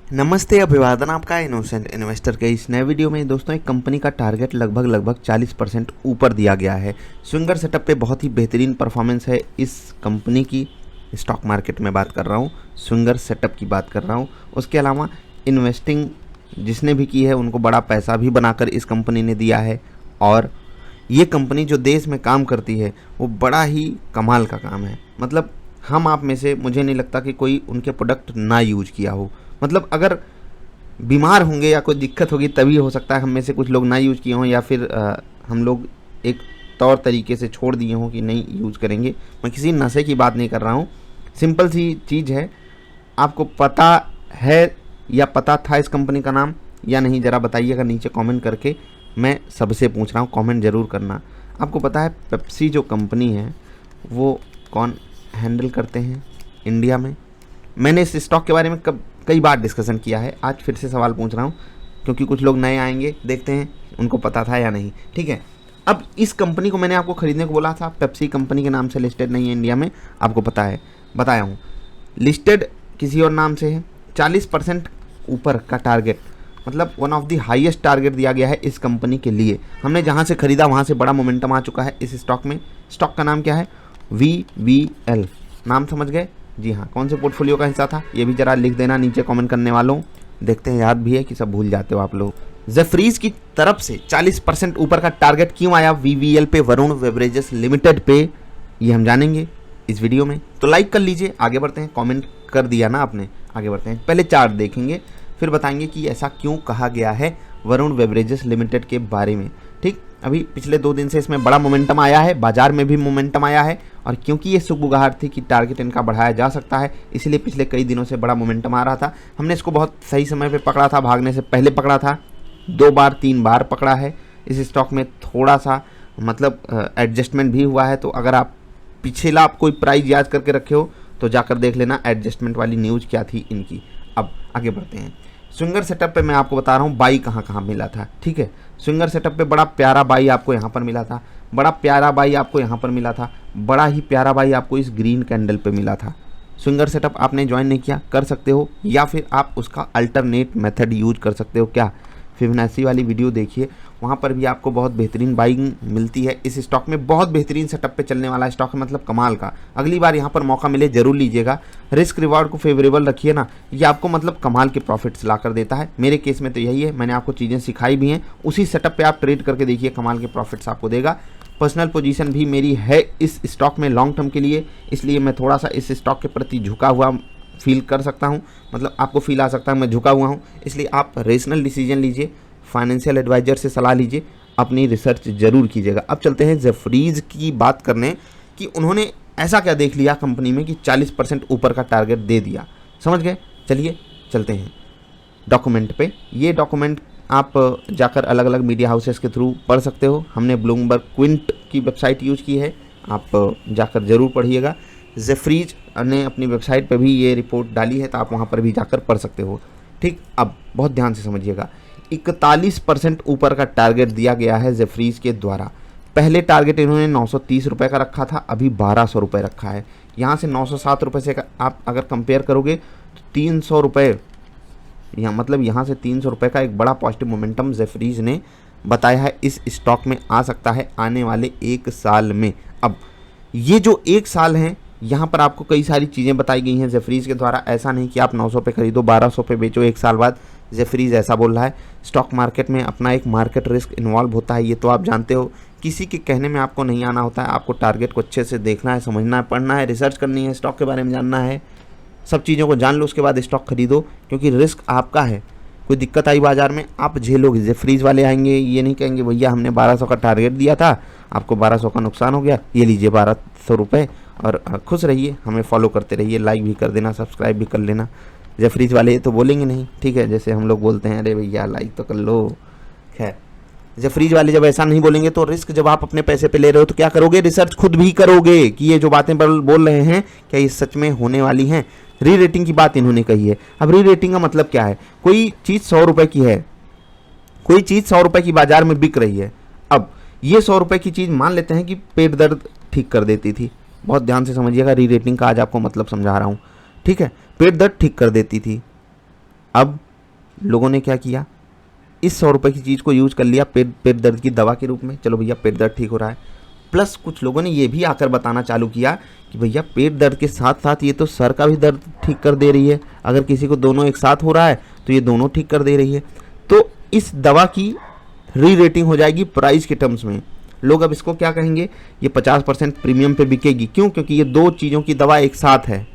नमस्ते, अभिवादन आपका इनोसेंट इन्वेस्टर के इस नए वीडियो में। दोस्तों, एक कंपनी का टारगेट लगभग 40% ऊपर दिया गया है। स्विंगर सेटअप पे बहुत ही बेहतरीन परफॉर्मेंस है इस कंपनी की। स्टॉक मार्केट में बात कर रहा हूँ, स्विंगर सेटअप की बात कर रहा हूँ। उसके अलावा इन्वेस्टिंग जिसने भी की है उनको बड़ा पैसा भी बनाकर इस कंपनी ने दिया है। और ये कंपनी जो देश में काम करती है वो बड़ा ही कमाल का काम है। मतलब हम आप में से मुझे नहीं लगता कि कोई उनके प्रोडक्ट ना यूज किया हो। मतलब अगर बीमार होंगे या कोई दिक्कत होगी तभी हो सकता है हम में से कुछ लोग ना यूज़ किए हों, या फिर हम लोग एक तौर तरीके से छोड़ दिए हों कि नहीं यूज़ करेंगे। मैं किसी नशे की बात नहीं कर रहा हूँ, सिंपल सी चीज़ है। आपको पता है या पता था इस कंपनी का नाम या नहीं, ज़रा बताइएगा नीचे कमेंट करके। मैं सबसे पूछ रहा हूँ, कमेंट ज़रूर करना। आपको पता है पेप्सी जो कंपनी है वो कौन हैंडल करते हैं इंडिया में? मैंने इस स्टॉक के बारे में कई बार डिस्कशन किया है, आज फिर से सवाल पूछ रहा हूँ क्योंकि कुछ लोग नए आएंगे, देखते हैं उनको पता था या नहीं। ठीक है, अब इस कंपनी को मैंने आपको खरीदने को बोला था, पेप्सी कंपनी के नाम से लिस्टेड नहीं है इंडिया में, आपको पता है, बताया हूँ। लिस्टेड किसी और नाम से है। 40% ऊपर का टारगेट, मतलब one of the highest target दिया गया है इस कंपनी के लिए। हमने जहाँ से खरीदा वहाँ से बड़ा मोमेंटम आ चुका है इस स्टॉक में। स्टॉक का नाम क्या है? VVL। नाम समझ गए? जी हाँ। कौन से पोर्टफोलियो का हिस्सा था ये भी ज़रा लिख देना नीचे कमेंट करने वालों। देखते हैं याद भी है कि सब भूल जाते हो आप लोग। जेफरीज की तरफ से 40% ऊपर का टारगेट क्यों आया VVL पे, वरुण बेवरेजेस लिमिटेड पे, ये हम जानेंगे इस वीडियो में। तो लाइक कर लीजिए, आगे बढ़ते हैं। कमेंट कर दिया ना आपने, आगे बढ़ते हैं। पहले चार्ट देखेंगे फिर बताएंगे कि ऐसा क्यों कहा गया है वरुण बेवरेजेस लिमिटेड के बारे में। ठीक, अभी पिछले 2 दिन से इसमें बड़ा मोमेंटम आया है, बाजार में भी मोमेंटम आया है। और क्योंकि ये सुगबुगाहट थी कि टारगेट इनका बढ़ाया जा सकता है, इसलिए पिछले कई दिनों से बड़ा मोमेंटम आ रहा था। हमने इसको बहुत सही समय पे पकड़ा था, भागने से पहले पकड़ा था, 2 बार 3 बार पकड़ा है। इस स्टॉक में थोड़ा सा मतलब एडजस्टमेंट भी हुआ है। तो अगर आप पिछला आप कोई प्राइस याद करके रखे हो तो जाकर देख लेना एडजस्टमेंट वाली न्यूज़ क्या थी इनकी। अब आगे बढ़ते हैं। स्विंगर सेटअप पे मैं आपको बता रहा हूँ बाई कहाँ कहाँ मिला था। ठीक है, स्विंगर सेटअप पे बड़ा प्यारा बाई आपको यहाँ पर मिला था, बड़ा प्यारा बाई आपको यहाँ पर मिला था, बड़ा ही प्यारा बाई आपको इस ग्रीन कैंडल पे मिला था। स्विंगर सेटअप आपने ज्वाइन नहीं किया, कर सकते हो, या फिर आप उसका अल्टरनेट मेथड यूज कर सकते हो। क्या? फिबोनाची वाली वीडियो देखिए, वहाँ पर भी आपको बहुत बेहतरीन बाइंग मिलती है इस स्टॉक में। बहुत बेहतरीन सेटअप पे चलने वाला स्टॉक है, मतलब कमाल का। अगली बार यहाँ पर मौका मिले जरूर लीजिएगा। रिस्क रिवॉर्ड को फेवरेबल रखिए ना, ये आपको मतलब कमाल के प्रॉफिट्स ला कर देता है। मेरे केस में तो यही है, मैंने आपको चीज़ें सिखाई भी हैं, उसी सेटअप पे आप ट्रेड करके देखिए, कमाल के प्रॉफिट्स आपको देगा। पर्सनल पोजीशन भी मेरी है इस स्टॉक में लॉन्ग टर्म के लिए, इसलिए मैं थोड़ा सा इस स्टॉक के प्रति झुका हुआ फील कर सकता हूँ। मतलब आपको फील आ सकता है मैं झुका हुआ हूँ, इसलिए आप रेशनल डिसीजन लीजिए, फाइनेंशियल एडवाइजर से सलाह लीजिए, अपनी रिसर्च जरूर कीजिएगा। अब चलते हैं जेफरीज की बात करने कि उन्होंने ऐसा क्या देख लिया कंपनी में कि 40% ऊपर का टारगेट दे दिया। समझ गए? चलिए चलते हैं डॉक्यूमेंट पे। ये डॉक्यूमेंट आप जाकर अलग अलग मीडिया हाउसेस के थ्रू पढ़ सकते हो। हमने ब्लूमबर्ग क्विंट की वेबसाइट यूज़ की है, आप जाकर ज़रूर पढ़िएगा। जेफरीज ने अपनी वेबसाइट पर भी ये रिपोर्ट डाली है, तो आप वहाँ पर भी जाकर पढ़ सकते हो। ठीक, अब बहुत ध्यान से समझिएगा। 41% ऊपर का टारगेट दिया गया है जेफरीज के द्वारा। पहले टारगेट इन्होंने 930 रुपये का रखा था, अभी 1200 रुपये रखा है। यहाँ से 907 रुपये से आप अगर कंपेयर करोगे तो 300 रुपये, यहाँ मतलब यहाँ से 300 रुपये का एक बड़ा पॉजिटिव मोमेंटम जेफरीज ने बताया है इस स्टॉक में आ सकता है आने वाले 1 साल में। अब ये जो 1 साल है, यहाँ पर आपको कई सारी चीज़ें बताई गई हैं जेफरीज के द्वारा। ऐसा नहीं कि आप 900 पे खरीदो 1200 पे बेचो 1 साल बाद, जेफरीज ऐसा बोल रहा है। स्टॉक मार्केट में अपना एक मार्केट रिस्क इन्वॉल्व होता है, ये तो आप जानते हो। किसी के कहने में आपको नहीं आना होता है, आपको टारगेट को अच्छे से देखना है, समझना है, पढ़ना है, रिसर्च करनी है, स्टॉक के बारे में जानना है। सब चीज़ों को जान लो, उसके बाद स्टॉक खरीदो, क्योंकि रिस्क आपका है। कोई दिक्कत आई बाजार में आप झेलोगे। जेफरीज वाले आएंगे, ये नहीं कहेंगे भैया हमने 1200 का टारगेट दिया था, आपको 1200 का नुकसान हो गया, ये लीजिए 1200 रुपये और खुश रहिए। हमें फॉलो करते रहिए, लाइक भी कर देना, सब्सक्राइब भी कर लेना। जेफरीज वाले तो बोलेंगे नहीं, ठीक है, जैसे हम लोग बोलते हैं अरे भैया लाइक तो कर लो। खैर, जेफरीज वाले जब ऐसा नहीं बोलेंगे तो रिस्क जब आप अपने पैसे पे ले रहे हो तो क्या करोगे? रिसर्च खुद भी करोगे कि ये जो बातें बोल रहे हैं क्या ये सच में होने वाली हैं। री रेटिंग की बात इन्होंने कही है। अब री रेटिंग का मतलब क्या है? कोई चीज़ 100 रुपये की है, कोई चीज़ 100 रुपये की बाजार में बिक रही है। अब ये 100 रुपये की चीज़ मान लेते हैं कि पेट दर्द ठीक कर देती थी। बहुत ध्यान से समझिएगा, री रेटिंग का आज आपको मतलब समझा रहा हूँ। ठीक है, पेट दर्द ठीक कर देती थी। अब लोगों ने क्या किया, इस 100 रुपये की चीज़ को यूज़ कर लिया पेट दर्द की दवा के रूप में। चलो भैया पेट दर्द ठीक हो रहा है, प्लस कुछ लोगों ने ये भी आकर बताना चालू किया कि भैया पेट दर्द के साथ साथ ये तो सर का भी दर्द ठीक कर दे रही है। अगर किसी को दोनों एक साथ हो रहा है तो ये दोनों ठीक कर दे रही है। तो इस दवा की री रेटिंग हो जाएगी प्राइस के टर्म्स में। लोग अब इसको क्या कहेंगे, ये 50% प्रीमियम पे बिकेगी। क्यों? क्योंकि ये दो चीज़ों की दवा एक साथ है।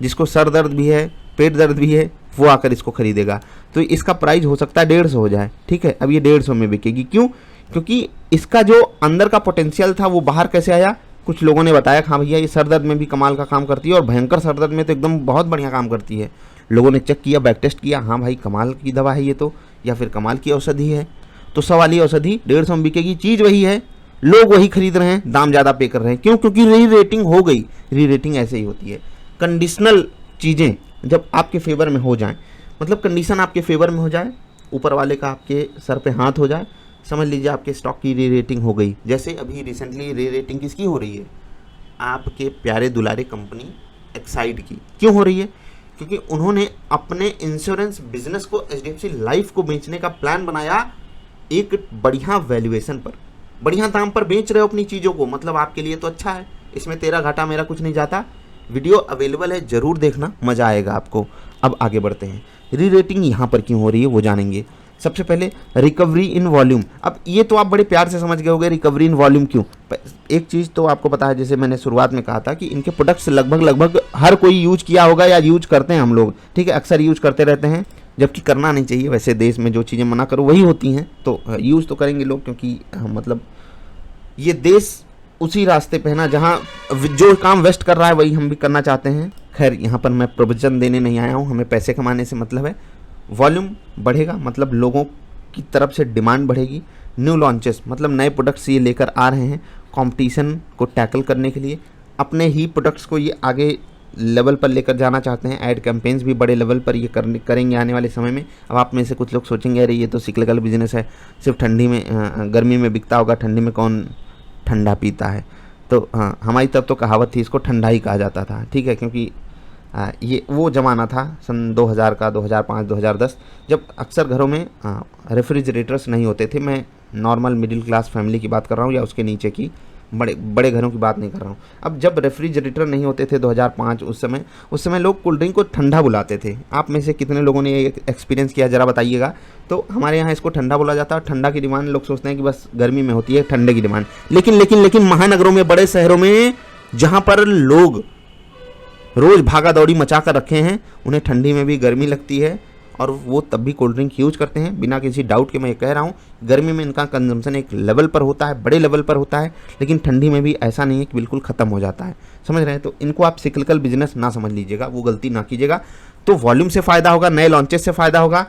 जिसको सर दर्द भी है, पेट दर्द भी है, वो आकर इसको खरीदेगा। तो इसका प्राइस हो सकता है 150 हो जाए। ठीक है, अब ये 150 में बिकेगी। क्यों? क्योंकि इसका जो अंदर का पोटेंशियल था वो बाहर कैसे आया, कुछ लोगों ने बताया हाँ भैया ये सर दर्द में भी कमाल का काम करती है और भयंकर सर दर्द में तो एकदम बहुत बढ़िया काम करती है। लोगों ने चेक किया, बैक टेस्ट किया, हाँ भाई कमाल की दवा है ये तो, या फिर कमाल की औषधि है। तो 100 वाली औषधि 150 में बिकेगी, चीज़ वही है, लोग वही खरीद रहे हैं, दाम ज़्यादा पे कर रहे हैं। क्यों? क्योंकि री रेटिंग हो गई। री रेटिंग ऐसे ही होती है, कंडीशनल चीज़ें जब आपके फेवर में हो जाएं, मतलब कंडीशन आपके फेवर में हो जाए, ऊपर वाले का आपके सर पे हाथ हो जाए, समझ लीजिए आपके स्टॉक की री रेटिंग हो गई। जैसे अभी रिसेंटली री रेटिंग किसकी हो रही है, आपके प्यारे दुलारे कंपनी एक्साइड की। क्यों हो रही है? क्योंकि उन्होंने अपने इंश्योरेंस बिजनेस को HDFC लाइफ को बेचने का प्लान बनाया एक बढ़िया वैल्यूएशन पर, बढ़िया दाम पर बेच रहे हो अपनी चीज़ों को, मतलब आपके लिए तो अच्छा है, इसमें तेरा घाटा मेरा कुछ नहीं जाता। वीडियो अवेलेबल है, ज़रूर देखना, मज़ा आएगा आपको। अब आगे बढ़ते हैं, री रेटिंग यहाँ पर क्यों हो रही है वो जानेंगे। सबसे पहले रिकवरी इन वॉल्यूम। अब ये तो आप बड़े प्यार से समझ गए होंगे रिकवरी इन वॉल्यूम क्यों। एक चीज़ तो आपको पता है, जैसे मैंने शुरुआत में कहा था कि इनके प्रोडक्ट्स लगभग हर कोई यूज किया होगा या यूज करते हैं हम लोग। ठीक है, अक्सर यूज करते रहते हैं, जबकि करना नहीं चाहिए। वैसे देश में जो चीज़ें मना करो वही होती हैं, तो यूज़ तो करेंगे लोग, क्योंकि मतलब ये देश उसी रास्ते पे है ना जहाँ जो काम वेस्ट कर रहा है वही हम भी करना चाहते हैं। खैर यहाँ पर मैं प्रवचन देने नहीं आया हूँ, हमें पैसे कमाने से मतलब है। वॉल्यूम बढ़ेगा मतलब लोगों की तरफ से डिमांड बढ़ेगी। न्यू लॉन्चेस मतलब नए प्रोडक्ट्स ये लेकर आ रहे हैं कंपटीशन को टैकल करने के लिए। अपने ही प्रोडक्ट्स को ये आगे लेवल पर लेकर जाना चाहते हैं। ऐड कैंपेन्स भी बड़े लेवल पर ये करेंगे आने वाले समय में। अब आप में से कुछ लोग सोचेंगे अरे ये तो सिक्लिकल बिजनेस है, सिर्फ ठंडी में गर्मी में बिकता होगा, ठंडी में कौन ठंडा पीता है। तो हाँ, हमारी तरफ तो कहावत थी, इसको ठंडा ही कहा जाता था। ठीक है, क्योंकि ये वो ज़माना था सन 2000 का, 2005 2010, जब अक्सर घरों में रेफ्रिजरेटर्स नहीं होते थे। मैं नॉर्मल मिडिल क्लास फैमिली की बात कर रहा हूँ या उसके नीचे की, बड़े घरों की बात नहीं कर रहा हूँ। अब जब रेफ्रिजरेटर नहीं होते थे 2005, उस समय लोग कोल्ड ड्रिंक को ठंडा बुलाते थे। आप में से कितने लोगों ने ये एक्सपीरियंस किया ज़रा बताइएगा। तो हमारे यहाँ इसको ठंडा बोला जाता है। ठंडा की डिमांड लोग सोचते हैं कि बस गर्मी में होती है ठंडे की डिमांड, लेकिन महानगरों में, बड़े शहरों में जहाँ पर लोग रोज़ भागा दौड़ी मचा कर रखे हैं, उन्हें ठंडी में भी गर्मी लगती है और वो तब भी कोल्ड ड्रिंक यूज करते हैं। बिना किसी डाउट के मैं ये कह रहा हूँ, गर्मी में इनका कंजम्पशन एक लेवल पर होता है, बड़े लेवल पर होता है, लेकिन ठंडी में भी ऐसा नहीं है कि बिल्कुल ख़त्म हो जाता है। समझ रहे हैं? तो इनको आप सिक्लिकल बिजनेस ना समझ लीजिएगा, वो गलती ना कीजिएगा। तो वॉल्यूम से फ़ायदा होगा, नए लॉन्चेस से फ़ायदा होगा,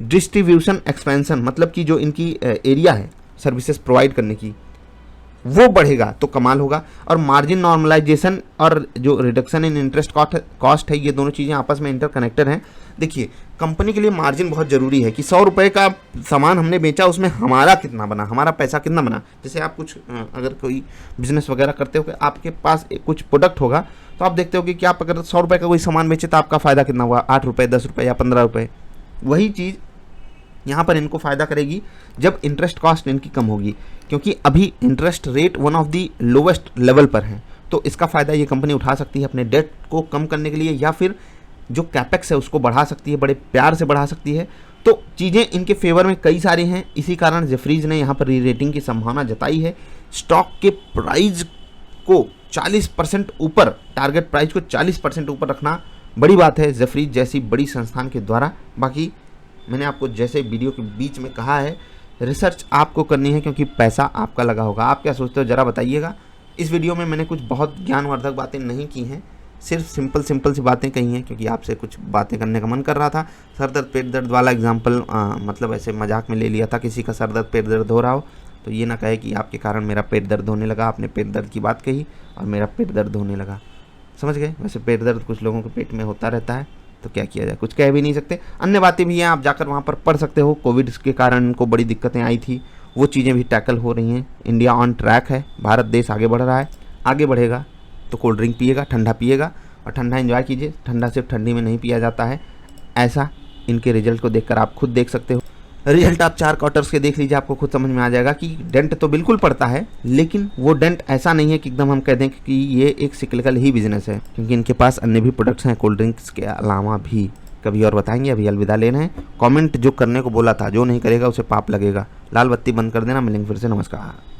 डिस्ट्रीब्यूशन एक्सपेंशन मतलब कि जो इनकी एरिया है सर्विसेज प्रोवाइड करने की, वो बढ़ेगा तो कमाल होगा। और मार्जिन नॉर्मलाइजेशन और जो रिडक्शन इन इंटरेस्ट कॉस्ट है, ये दोनों चीज़ें आपस में इंटरकनेक्टेड हैं। देखिए, कंपनी के लिए मार्जिन बहुत ज़रूरी है कि 100 रुपये का सामान हमने बेचा, उसमें हमारा कितना बना, हमारा पैसा कितना बना। जैसे आप कुछ अगर कोई बिजनेस वगैरह करते हो, आपके पास कुछ प्रोडक्ट होगा, तो आप देखते हो कि आप अगर 100 रुपये का कोई सामान बेचे तो आपका फ़ायदा कितना हुआ, 8 रुपये, 10 रुपये या 15 रुपये। वही चीज़ यहाँ पर इनको फ़ायदा करेगी जब इंटरेस्ट कॉस्ट इनकी कम होगी, क्योंकि अभी interest rate one of the lowest level पर है। तो इसका फ़ायदा ये कंपनी उठा सकती है अपने डेट को कम करने के लिए, या फिर जो कैपेक्स है उसको बढ़ा सकती है, बड़े प्यार से बढ़ा सकती है। तो चीज़ें इनके फेवर में कई सारी हैं। इसी कारण जेफरीज ने यहाँ पर री रेटिंग की संभावना जताई है। स्टॉक के प्राइस को 40% ऊपर, टारगेट प्राइस को 40% ऊपर रखना बड़ी बात है जेफरीज जैसी बड़ी संस्थान के द्वारा। बाकी मैंने आपको जैसे वीडियो के बीच में कहा है, रिसर्च आपको करनी है क्योंकि पैसा आपका लगा होगा। आप क्या सोचते हो ज़रा बताइएगा। इस वीडियो में मैंने कुछ बहुत ज्ञानवर्धक बातें नहीं की हैं, सिर्फ सिंपल सी बातें कही हैं, क्योंकि आपसे कुछ बातें करने का मन कर रहा था। सर दर्द पेट दर्द वाला एग्जाम्पल मतलब ऐसे मजाक में ले लिया था। किसी का सर दर्द पेट दर्द हो रहा हो तो ये ना कहे कि आपके कारण मेरा पेट दर्द होने लगा। आपने पेट दर्द की बात कही और मेरा पेट दर्द होने लगा, समझ गए। वैसे पेट दर्द कुछ लोगों के पेट में होता रहता है, तो क्या किया जाए, कुछ कह भी नहीं सकते। अन्य बातें भी हैं, आप जाकर वहाँ पर पढ़ सकते हो। कोविड के कारण इनको बड़ी दिक्कतें आई थी, वो चीज़ें भी टैकल हो रही हैं। इंडिया ऑन ट्रैक है, भारत देश आगे बढ़ रहा है। आगे बढ़ेगा तो कोल्ड ड्रिंक पिएगा, ठंडा पिएगा और ठंडा एंजॉय कीजिए। ठंडा सिर्फ ठंडी में नहीं पिया जाता है, ऐसा इनके रिजल्ट को देखकर आप खुद देख सकते हो। रिजल्ट आप 4 क्वार्टर्स के देख लीजिए, आपको खुद समझ में आ जाएगा कि डेंट तो बिल्कुल पड़ता है, लेकिन वो डेंट ऐसा नहीं है कि एकदम हम कह दें कि ये एक सिक्लिकल ही बिजनेस है, क्योंकि इनके पास अन्य भी प्रोडक्ट्स हैं कोल्ड ड्रिंक्स के अलावा भी। कभी और बताएंगे, अभी अलविदा लेना है। कमेंट जो करने को बोला था, जो नहीं करेगा उसे पाप लगेगा। लाल बत्ती बंद कर देना। मिलेंगे फिर से, नमस्कार।